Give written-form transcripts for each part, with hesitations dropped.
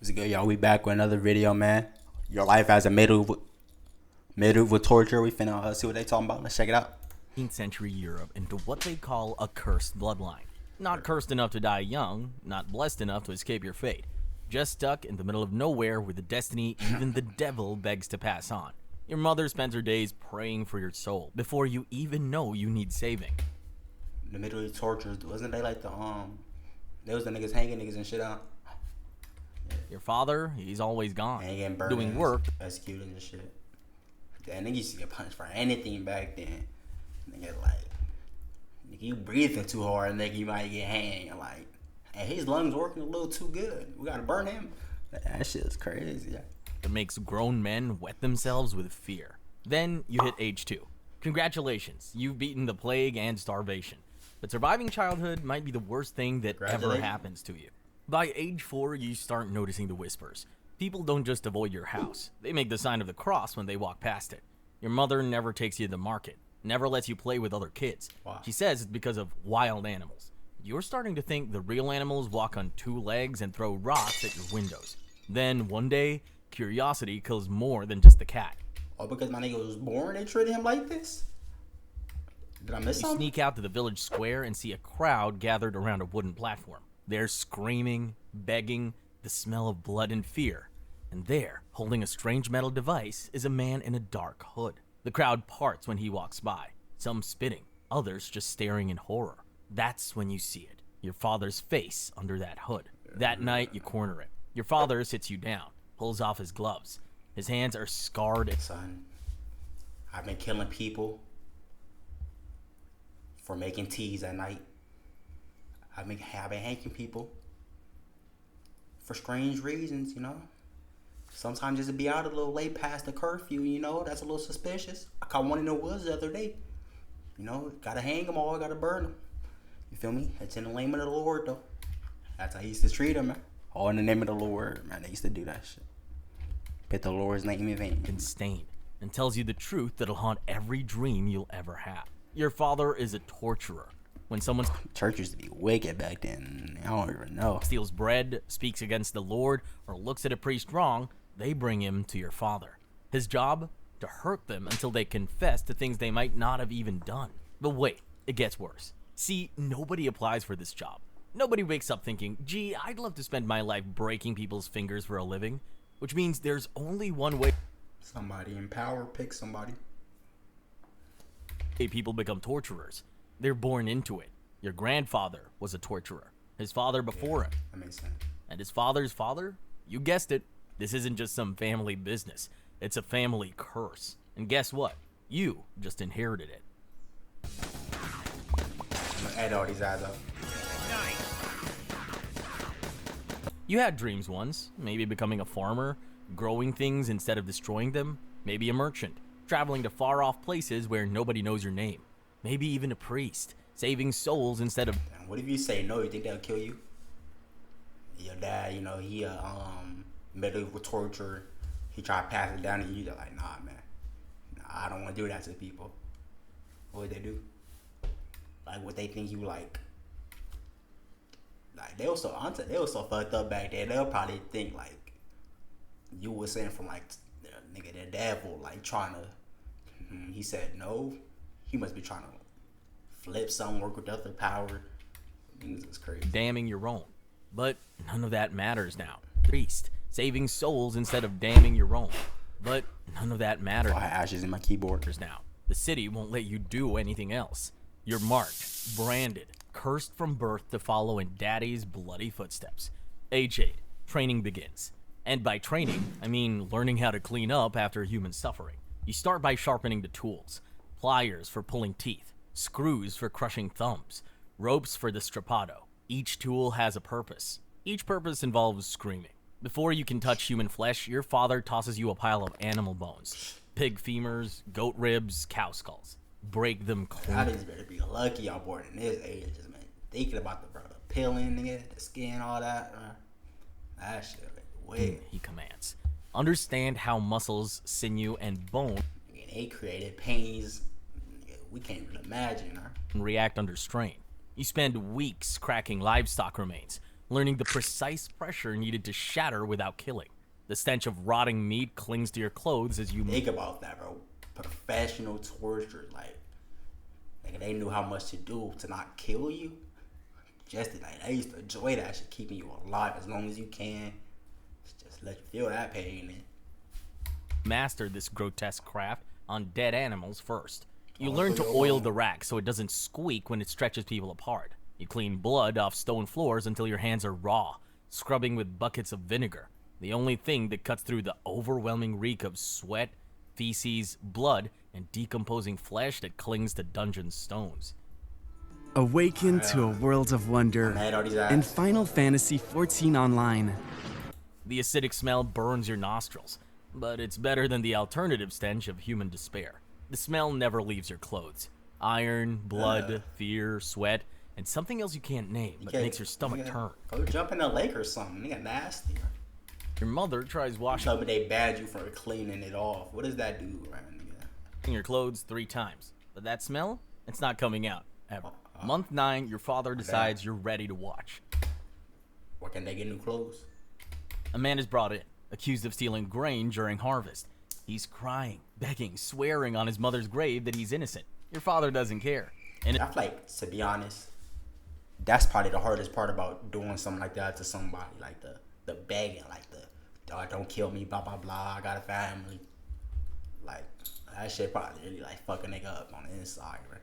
What's good, y'all? We back with another video, man. Your life as a medieval torture. We finna see what they talking about. Let's check it out. 19th century Europe into what they call a cursed bloodline. Not cursed enough to die young, not blessed enough to escape your fate. Just stuck in the middle of nowhere with a destiny even the devil begs to pass on. Your mother spends her days praying for your soul before you even know you need saving. The medieval tortures, wasn't they like they was the niggas hanging niggas and shit out? Your father, he's always gone, doing work, executed and shit. That nigga used to get punished for anything back then. Nigga, like, nigga, you breathing too hard, nigga, you might get hanged. Like, and his lungs working a little too good. We gotta burn him. That shit is crazy. Yeah. It makes grown men wet themselves with fear. Then you hit age 2. Congratulations, you've beaten the plague and starvation. But surviving childhood might be the worst thing that ever happens to you. By age 4, you start noticing the whispers. People don't just avoid your house. They make the sign of the cross when they walk past it. Your mother never takes you to the market, never lets you play with other kids. Wow. She says it's because of wild animals. You're starting to think the real animals walk on 2 legs and throw rocks at your windows. Then, one day, curiosity kills more than just the cat. Oh, because my nigga was born, they treated him like this? Did I miss something? You sneak out to the village square and see a crowd gathered around a wooden platform. They're screaming, begging, the smell of blood and fear. And there, holding a strange metal device, is a man in a dark hood. The crowd parts when he walks by, some spitting, others just staring in horror. That's when you see it, your father's face under that hood. That night, you corner it. Your father sits you down, pulls off his gloves. His hands are scarred. Son, I've been killing people for making teas at night. I've been hanging people for strange reasons, you know. Sometimes just to be out a little late past the curfew, you know, that's a little suspicious. I caught one in the woods the other day. You know, gotta hang them all, gotta burn them. You feel me? It's in the name of the Lord, though. That's how he used to treat them, man. All in the name of the Lord, man. They used to do that shit. Put the Lord's name in vain. And stained, and tells you the truth that'll haunt every dream you'll ever have. Your father is a torturer. When someone church used to be wicked back then. I don't even know. Steals bread, speaks against the Lord, or looks at a priest wrong, they bring him to your father. His job? To hurt them until they confess to things they might not have even done. But wait, it gets worse. See, nobody applies for this job. Nobody wakes up thinking, gee, I'd love to spend my life breaking people's fingers for a living. Which means there's only one way. Somebody in power, pick somebody. People become torturers. They're born into it. Your grandfather was a torturer. His father before him. That makes sense. And his father's father? You guessed it. This isn't just some family business. It's a family curse. And guess what? You just inherited it. I'm gonna add all these eyes up. You had dreams once. Maybe becoming a farmer, growing things instead of destroying them. Maybe a merchant, traveling to far-off places where nobody knows your name. Maybe even a priest, saving souls instead of... What if you say no? You think they'll kill you? Your dad, you know, he medieval torture. He tried to pass it down to you. You're like, nah, man. Nah, I don't want to do that to people. What would they do? Like, what they think you like? Like, they were so fucked up back then. They'll probably think, like, you were saying from, like, nigga, the devil, like, trying to... He said no. He must be trying to flip some, work with other power. This is crazy. Damning your own. But none of that matters now. Priest, saving souls instead of damning your own. But none of that matters. I have ashes in my keyboard. Now, the city won't let you do anything else. You're marked, branded, cursed from birth to follow in daddy's bloody footsteps. Age 8, training begins. And by training, I mean learning how to clean up after human suffering. You start by sharpening the tools. Pliers for pulling teeth, screws for crushing thumbs, ropes for the strappado. Each tool has a purpose. Each purpose involves screaming. Before you can touch human flesh, your father tosses you a pile of animal bones. Pig femurs, goat ribs, cow skulls. Break them clean. Y'all niggas better be lucky y'all born in this age. Just man, thinking about the peeling, nigga, the skin, all that. That shit, like, wait. He commands. Understand how muscles, sinew, and bone... They created pains we can't even imagine. React under strain. You spend weeks cracking livestock remains, learning the precise pressure needed to shatter without killing. The stench of rotting meat clings to your clothes as you Think about that, bro. Professional torture, like, nigga, they knew how much to do to not kill you. Just like they used to enjoy that shit, keeping you alive as long as you can. Just let you feel that pain. And master this grotesque craft on dead animals first. You Oh, learn for to your oil mom. the rack so it doesn't squeak when it stretches people apart. You clean blood off stone floors until your hands are raw, scrubbing with buckets of vinegar, the only thing that cuts through the overwhelming reek of sweat, feces, blood, and decomposing flesh that clings to dungeon stones. Awaken to a world of I'm wonder mad at all these in ass. Final Fantasy XIV Online. The acidic smell burns your nostrils, but it's better than the alternative stench of human despair. The smell never leaves your clothes. Iron, blood, fear, sweat, and something else you can't name, but makes your stomach turn. Go jump in a lake or something. Nigga, nasty. Your mother tries washing Tell me they banned you for cleaning it off. What does that do, right, nigga? your clothes 3 times, but that smell, it's not coming out, ever. Month 9, your father decides you're ready to watch. Where can they get new clothes? A man is brought in, accused of stealing grain during harvest. He's crying, begging, swearing on his mother's grave that he's innocent. Your father doesn't care. And I feel like, to be honest, that's probably the hardest part about doing something like that to somebody. Like the begging, like the, oh, don't kill me, blah, blah, blah, I got a family. Like, that shit probably really, like, fuck a nigga up on the inside, right?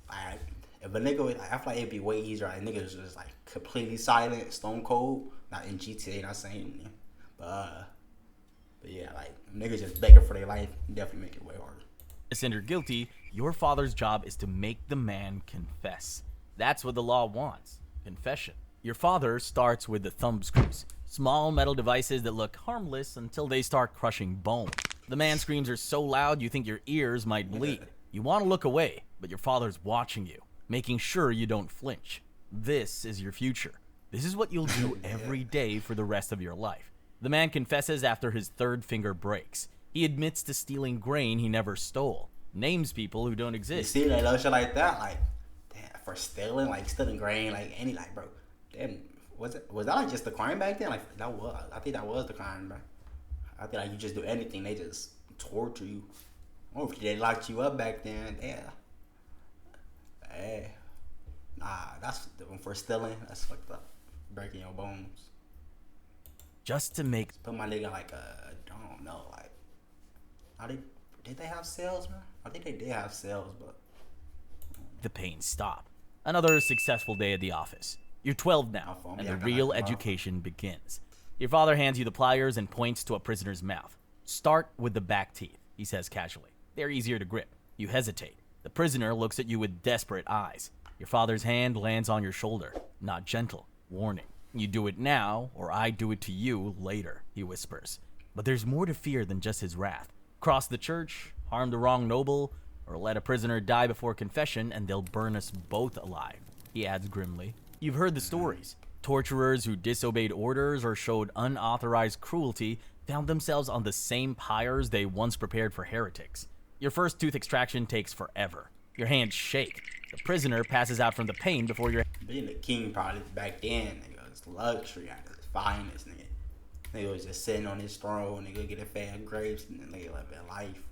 Like, if a nigga, I feel like it'd be way easier. Like, niggas just, like, completely silent, stone cold. Not in GTA, not saying, but yeah, like, niggas just begging for their life, definitely make it way harder. you're guilty, your father's job is to make the man confess. That's what the law wants, confession. Your father starts with the thumb screws, small metal devices that look harmless until they start crushing bone. The man screams are so loud you think your ears might bleed. You want to look away, but your father's watching you, making sure you don't flinch. This is your future. This is what you'll do every day for the rest of your life. The man confesses after his third finger breaks. He admits to stealing grain he never stole, names people who don't You exist. see, like, little shit like that, like, damn, for stealing, like, stealing grain, like, any, like, bro, damn, was that, like, just the crime back then? Like, I think that was the crime, bro. I think, like, you just do anything, they just torture you. Or if they locked you up back then, damn. Hey, nah, that's for stealing, that's fucked up. Breaking your bones. Just to make Put my nigga like I don't know, like, did they have cells, man? I think they did have cells, but the pain stop. Another successful day at the office. You're 12 now, My phone and be the acting real like a education begins. Your father hands you the pliers and points to a prisoner's mouth. Start with the back teeth, he says casually. They're easier to grip. You hesitate. The prisoner looks at you with desperate eyes. Your father's hand lands on your shoulder. Not gentle. Warning. You do it now, or I do it to you later, he whispers. But there's more to fear than just his wrath. Cross the church, harm the wrong noble, or let a prisoner die before confession and they'll burn us both alive, he adds grimly. You've heard the stories. Torturers who disobeyed orders or showed unauthorized cruelty found themselves on the same pyres they once prepared for heretics. Your first tooth extraction takes forever. Your hands shake. The prisoner passes out from the pain before your being the king probably back then, nigga, was luxury at its finest, nigga. Nigga was just sitting on his throne, nigga, getting fed grapes, and then nigga live their life.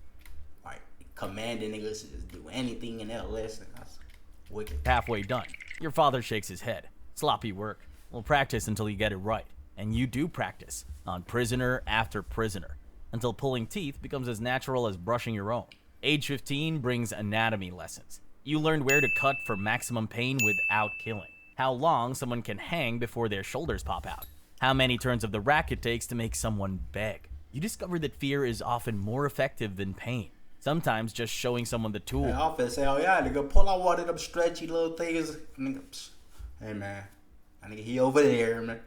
Like, commanding niggas to just do anything in their list. That's wicked. halfway done. Your father shakes his head. Sloppy work. We'll practice until you get it right. And you do practice, on prisoner after prisoner, until pulling teeth becomes as natural as brushing your own. Age 15 brings anatomy lessons. You learn where to cut for maximum pain without killing. How long someone can hang before their shoulders pop out. How many turns of the rack it takes to make someone beg. You discover that fear is often more effective than pain. Sometimes just showing someone the tool. And I'll finna say, oh yeah, nigga, pull out one of them stretchy little things. Nigga, hey man, that nigga, he over there, man.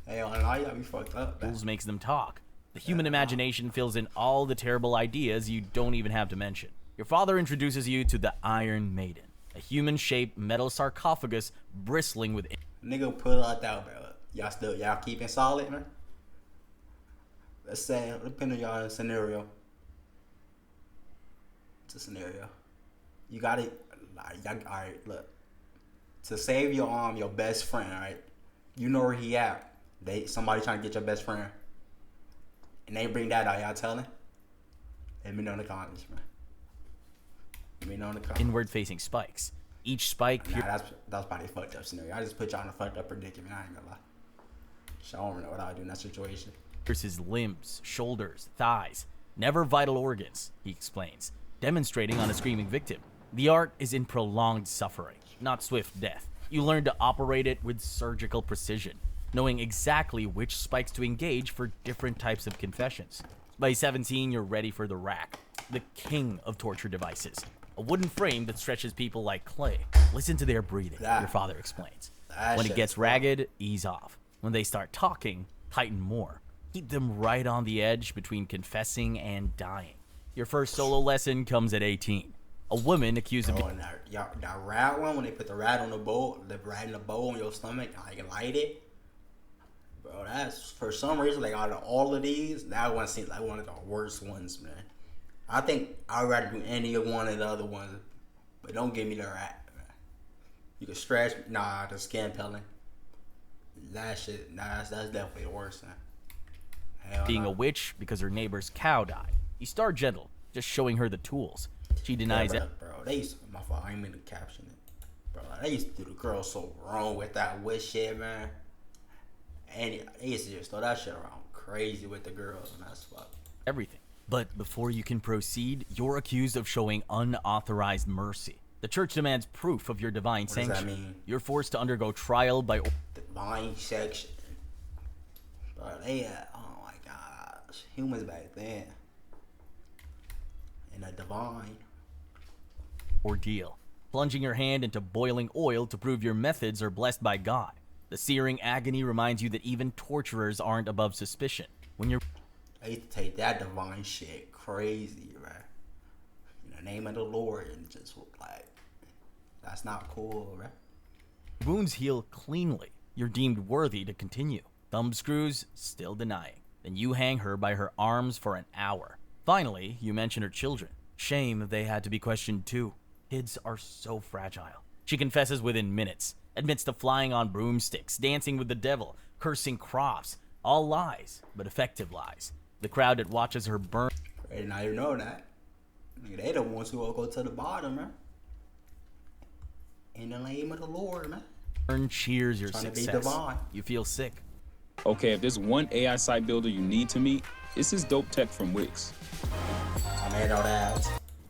Hey, all y'all be fucked up, man. Makes them talk. The human imagination fills in all the terrible ideas you don't even have to mention. Your father introduces you to the Iron Maiden, a human-shaped metal sarcophagus bristling with... Nigga, pull out that, bro. Y'all keeping solid, man? Let's say, depending on y'all scenario. It's a scenario. You got it. Alright, look. To save your best friend, alright? You know where he at. Somebody trying to get your best friend. And they bring that out, y'all telling? Let me know in the comments, man. Let me know in the comments. Inward-facing spikes. Each spike... Nah, that's probably a fucked up scenario. I just put y'all in a fucked up predicament. I ain't gonna lie. So I don't know what I would do in that situation. Pierces limbs, shoulders, thighs. Never vital organs, he explains, demonstrating on a screaming victim. The art is in prolonged suffering, not swift death. You learn to operate it with surgical precision, knowing exactly which spikes to engage for different types of confessions. By 17, you're ready for the rack, the king of torture devices. A wooden frame that stretches people like clay. Listen to their breathing, your father explains. When it gets ragged, ease off. When they start talking, tighten more. Keep them right on the edge between confessing and dying. Your first solo lesson comes at 18. A woman accused of... That rat one, when they put the rat on the bowl, the rat in the bowl on your stomach, I can light it. Bro, that's, for some reason, like out of all of these, that one seems like one of the worst ones, man. I think I'd rather do any one of the other ones, but don't give me the rat, man. You can stretch, the skin peeling. That shit, that's definitely the worst, man. Being a witch because her neighbor's cow died. You start gentle, just showing her the tools. She denies it. Bro, they used to, my fault, I ain't mean to caption it. Bro, they used to do the girl so wrong with that witch shit, man. And they used to just throw that shit around crazy with the girls, and that's fucked. Everything. But before you can proceed, you're accused of showing unauthorized mercy. The church demands proof of your divine sanction. What does that mean? You're forced to undergo trial by... Divine section. Bro, oh my gosh. Humans back then. And a divine ordeal. Plunging your hand into boiling oil to prove your methods are blessed by God. The searing agony reminds you that even torturers aren't above suspicion. When you're... I used to take that divine shit crazy, right? In the name of the Lord, and just like, that's not cool, right? Wounds heal cleanly. You're deemed worthy to continue. Thumb screws, still denying. Then you hang her by her arms for an hour. Finally, you mention her children. Shame they had to be questioned too. Kids are so fragile. She confesses within minutes, admits to flying on broomsticks, dancing with the devil, cursing crops. All lies, but effective lies. The crowd that watches her burn... I did not even know that. They the ones who will go to the bottom, man. In the name of the Lord, man. Burn cheers your Trying success. To be divine. You feel sick. Okay, if there's one AI site builder you need to meet, it's this dope tech from Wix. I made all that.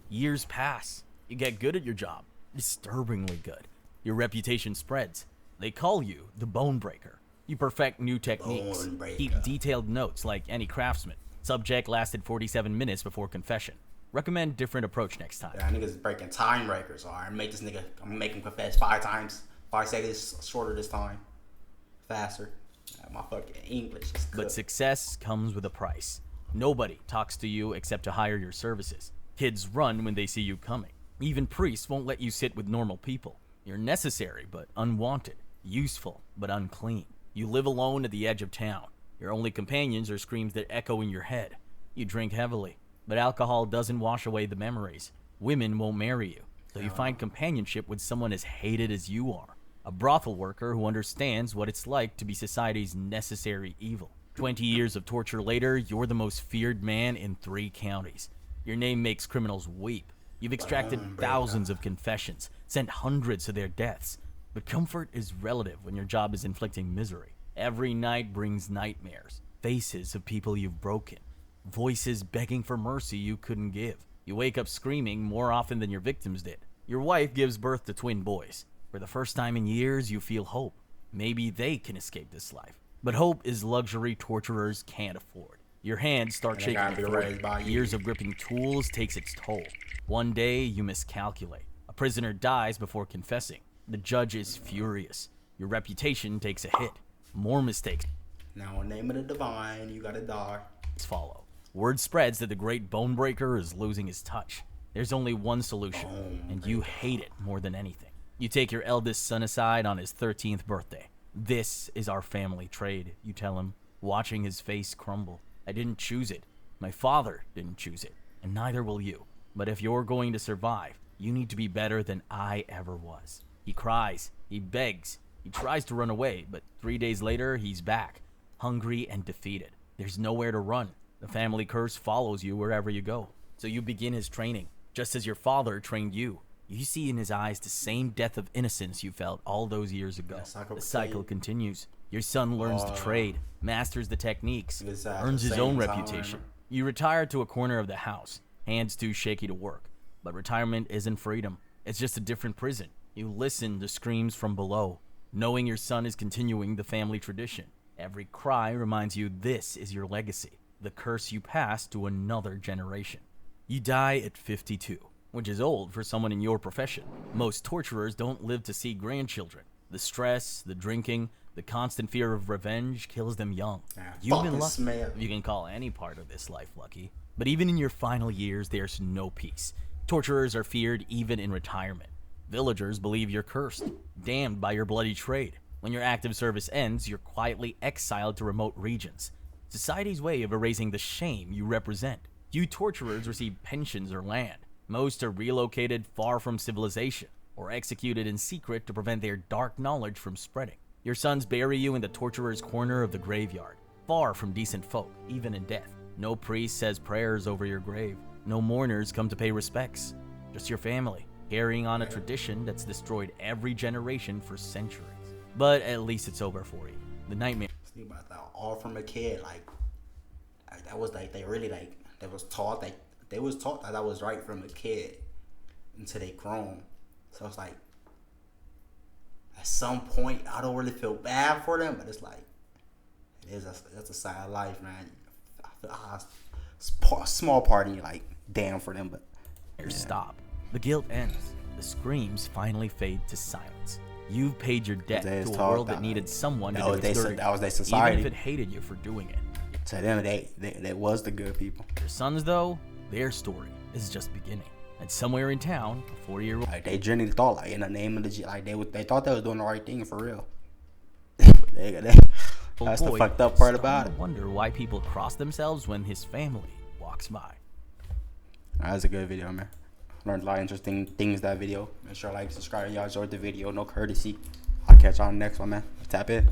Years pass. You get good at your job. Disturbingly good. Your reputation spreads. They call you the Bone Breaker. You perfect new techniques. Keep detailed notes like any craftsman. Subject lasted 47 minutes before confession. Recommend different approach next time. Yeah, niggas breaking time records. Alright, I'm gonna make him confess 5 seconds shorter this time. Faster. My fucking English is good. But success comes with a price. Nobody talks to you except to hire your services. Kids run when they see you coming. Even priests won't let you sit with normal people. You're necessary but unwanted. Useful but unclean. You live alone at the edge of town. Your only companions are screams that echo in your head. You drink heavily, but alcohol doesn't wash away the memories. Women won't marry you, so you find companionship with someone as hated as you are. A brothel worker who understands what it's like to be society's necessary evil. 20 years of torture later, you're the most feared man in 3 counties. Your name makes criminals weep. You've extracted thousands of confessions, sent hundreds to their deaths. But comfort is relative when your job is inflicting misery. Every night brings nightmares, faces of people you've broken, voices begging for mercy you couldn't give. You wake up screaming more often than your victims did. Your wife gives birth to twin boys. For the first time in years, you feel hope. Maybe they can escape this life. But hope is luxury torturers can't afford. Your hands start shaking before years of gripping tools takes its toll. One day, you miscalculate. A prisoner dies before confessing. The judge is furious. Your reputation takes a hit. More mistakes. Now, in the name of the divine, you gotta die. Follow. Word spreads that the great Bone Breaker is losing his touch. There's only one solution, and you hate it more than anything. You take your eldest son aside on his 13th birthday. This is our family trade, you tell him, watching his face crumble. I didn't choose it. My father didn't choose it, and neither will you. But if you're going to survive, you need to be better than I ever was. He cries. He begs. He tries to run away, but 3 days later, he's back, hungry and defeated. There's nowhere to run. The family curse follows you wherever you go. So you begin his training, just as your father trained you. You see in his eyes the same death of innocence you felt all those years ago. The cycle continues. Your son learns the trade, masters the techniques, earns his own reputation. You retire to a corner of the house, hands too shaky to work. But retirement isn't freedom. It's just a different prison. You listen to screams from below, knowing your son is continuing the family tradition. Every cry reminds you this is your legacy, the curse you pass to another generation. You die at 52, which is old for someone in your profession. Most torturers don't live to see grandchildren. The stress, the drinking, the constant fear of revenge kills them young. You've been lucky, if you can call any part of this life lucky. But even in your final years, there's no peace. Torturers are feared even in retirement. Villagers believe you're cursed, damned by your bloody trade. When your active service ends, you're quietly exiled to remote regions. Society's way of erasing the shame you represent. Few torturers receive pensions or land. Most are relocated far from civilization, or executed in secret to prevent their dark knowledge from spreading. Your sons bury you in the torturer's corner of the graveyard, far from decent folk, even in death. No priest says prayers over your grave. No mourners come to pay respects. Just your family, carrying on a tradition that's destroyed every generation for centuries. But at least it's over for you. The nightmare. Think about that all from a kid, like that was like they was taught that that was right from a kid until they grown. So it's like at some point I don't really feel bad for them, but it's like that's a side of life, man. I feel small part of you like damn for them, but Stop. The guilt ends. The screams finally fade to silence. You've paid your debt to a world that needed someone to do its dirty, that was their society. even if it hated you for doing it. To them, they was the good people. Your sons, though, their story is just beginning. And somewhere in town, a 40-year-old... Like, they genuinely thought, like, in the name of the... Like, they thought they was doing the right thing, for real. That's the fucked up part about it. I wonder why people cross themselves when his family walks by. That was a good video, man. Learned a lot of interesting things that video. Make sure to like, subscribe. Y'all enjoyed the video. No courtesy. I'll catch y'all on the next one, man. Tap in.